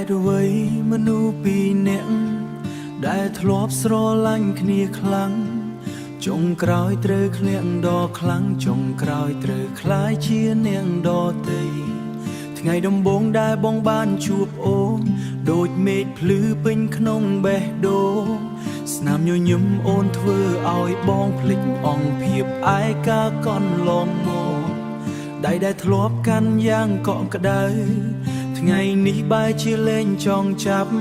ตุไว้มนุปีเนียงได้ทลบสรลังคณีคลังจงกรอยเตรเคลียงดอคลังจงกรอยเตรคล้ายเชียเนียงดอเตยថ្ងៃដំបងដែលបងបានជួបអូនដូចមេឃភ្លឺពេញក្នុងបេះដូងស្នាមញញឹមអូនធ្វើឲ្យបងភ្លេចអង្គភាពឯកាកន់ឡងមកដៃដែលធ្លាប់កាន់យ៉ាងកក់ក្ដៅថ្ងៃនេះបែរជាលែងចង់ចាប់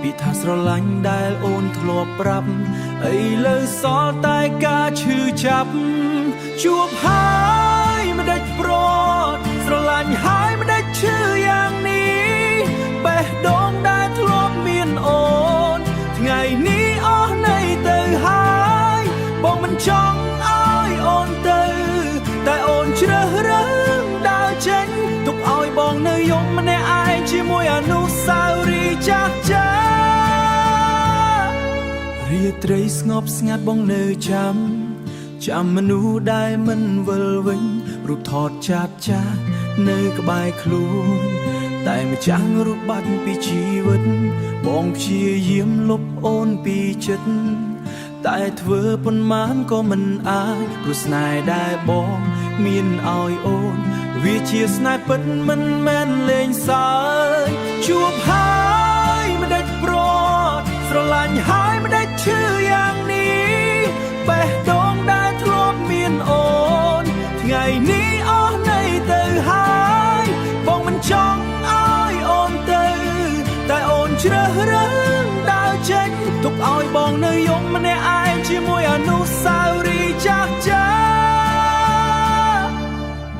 ពីថាស្រឡាញ់ដែលអូនធ្លាប់ប្រាប់ឥឡូវសល់តែការឈឺចាប់ជួបហើយមិនដេចប្រត់ស្រឡាញ់ហើយមិនដេចឈឺយ៉ាងនេះបេះដូងដែលធ្លាប់មានអូនថ្ងៃនេះអស់នៃទៅហើយបងមិនចង់ឲ្យអូនទៅតែអូនជ្រើសរើសដើរចេញទុកឲ្យបងនៅយំម្នាក់ឯងជាមួយអនុស្សាវរីយ៍ចាស់ចារាត្រីស្ងប់ស្ងាត់បងនៅចាំមនុស្សដែលមិនវិលវិញរូបថតចាត់ចាស់នៅក្បែរខ្លួនតែម្ចាំងរូបបាត់ពីជីវិតបងព្យាយាមលុបអូនពីចិត្តតែធ្វើប៉ុន្មានក៏មិនអាចព្រោះស្នេហ៍ដែលបងមានឲ្យអូនវាជាស្នេហ៍ពិតមិនមែនលេងសើចជួបហើយមិនដេចប្រត់ស្រឡាញ់ហើយមិនដេចឈឺយ៉ាងនេះបេះដូងដែលធ្លាប់មានអូនថ្ងៃនេះអស់នៃទៅហើយបងមិនចង់ឲ្យអូនទៅតែអូនជ្រើសរើសដើរចេញទុកឲ្យបងនៅយំម្នាក់ឯងជាមួយអនុស្សាវរីយ៍ចាស់ចា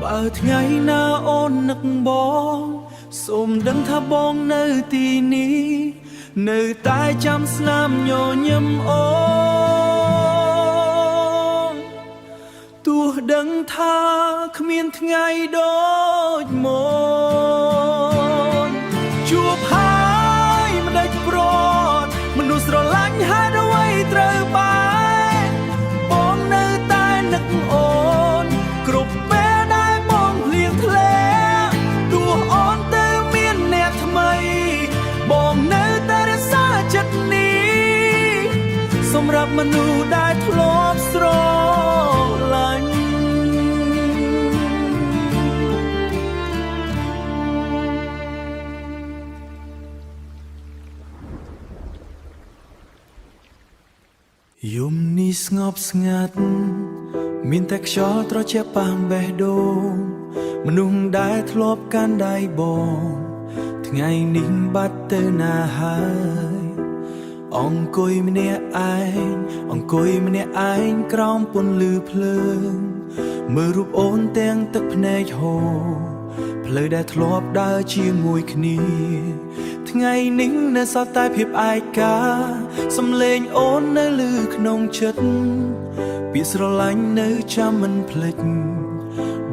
បើថ្ងៃណាអូននឹកបងសូមដឹងថាបងនៅទីនេះនៅតែចាំស្នាមញញឹមអូនទោះដឹងថាគ្មានថ្ងៃដូចមកជួបហើយមិនដេចប្រត់មនុស្សស្រឡាញ់ហេតុអ្វីត្រូវបែកបងនៅតែនឹកអូនគ្រប់ពេលដែលបងភ្លៀងធ្លាក់ទោះអូនទៅមានអ្នកថ្មីបងនៅតែរក្សាចិត្តនេះសម្រាប់មនុស្សដែលធ្លាប់ស្រឡាញ់យំនេះស្ងប់ស្ងាត់មានតែខ្យល់ត្រជាក់ប៉ះបេះដូងមនុស្សដែលធ្លាប់កាន់ដៃបងថ្ងៃនេះបាត់ទៅណាហើយអង្គុយម្នាក់ឯងក្រោមពន្លឺភ្លើងមើលរូបអូនទាំងទឹកភ្នែកហូរផ្លូវដែលធ្លាប់ដើរជាមួយគ្នាថ្ងៃនេះនៅសល់តែភាពឯកាសំឡេងអូននៅឮក្នុងចិត្តពាក្យស្រឡាញ់នៅចាំមិនភ្លេច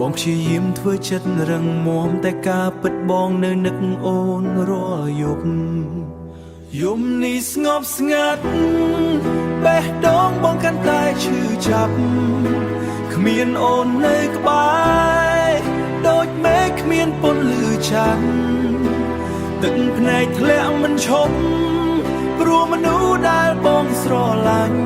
បងព្យាយាមធ្វើចិត្តរឹងមាំតែការពិតបងនៅនឹកអូនរាល់យប់យំនេះស្ងប់ស្ងាត់បេះដូងបងកាន់តែឈឺចាប់គ្មានអូននៅក្បែរដូចមេឃគ្មានពន្លឺច័ន្ទទឹកភ្នែកធ្លាក់មិនឈប់ព្រោះមនុស្សដែលបងស្រឡាញ់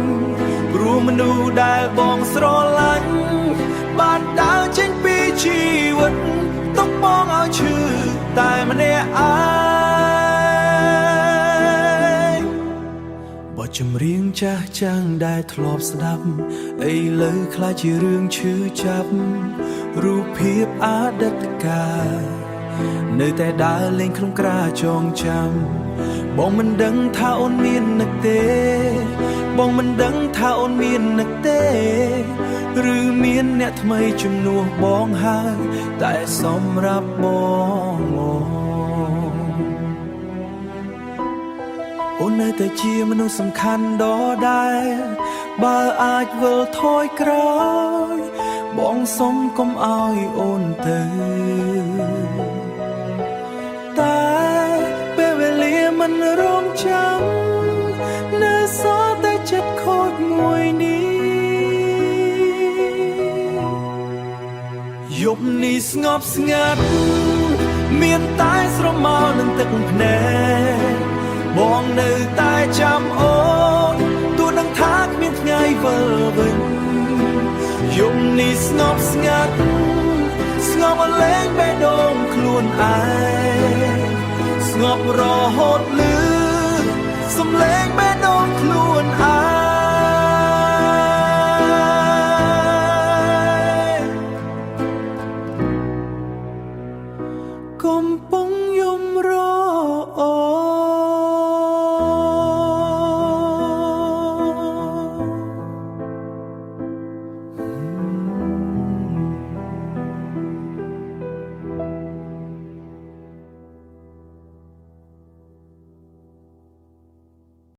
បានដើរចេញពីជីវិតទុកបងឲ្យឈឺតែម្នាក់ឯងបទចម្រៀងចាស់ចាំងដែលធ្លាប់ស្ដាប់ឥឡូវខ្លះជារឿងឈឺចាប់រូបភាពអតីតកាលនៅតែដើរលេងក្នុងក្រាចងចាំបងមិនដឹងថាអូនមាននឹកទេបងមិនដឹងថាអូនមាននឹកទេឬមានអ្នកថ្មីជំនួសបងហើយតែសម្រាប់បងអូននៅតែជាមនុស្សសំខាន់ដ៏ដែរបើអាចវិលថយក្រោយបងសុំកុំឲ្យអូនទៅតែពេលវេលាមិនរងចាំនៅសល់តែចិត្តខូចមួយនេះយប់នេះស្ងប់ស្ងាត់ មានតែស្រមោលនឹងទឹកភ្នែកបងនៅតែចាំអូនទោះនឹងថាគ្មានថ្ងៃវិលវិញយំនេះស្ងប់ស្ងាត់ស្ងប់អលែងបេះដូងខ្លួនឯងស្ងប់រហូតលឺ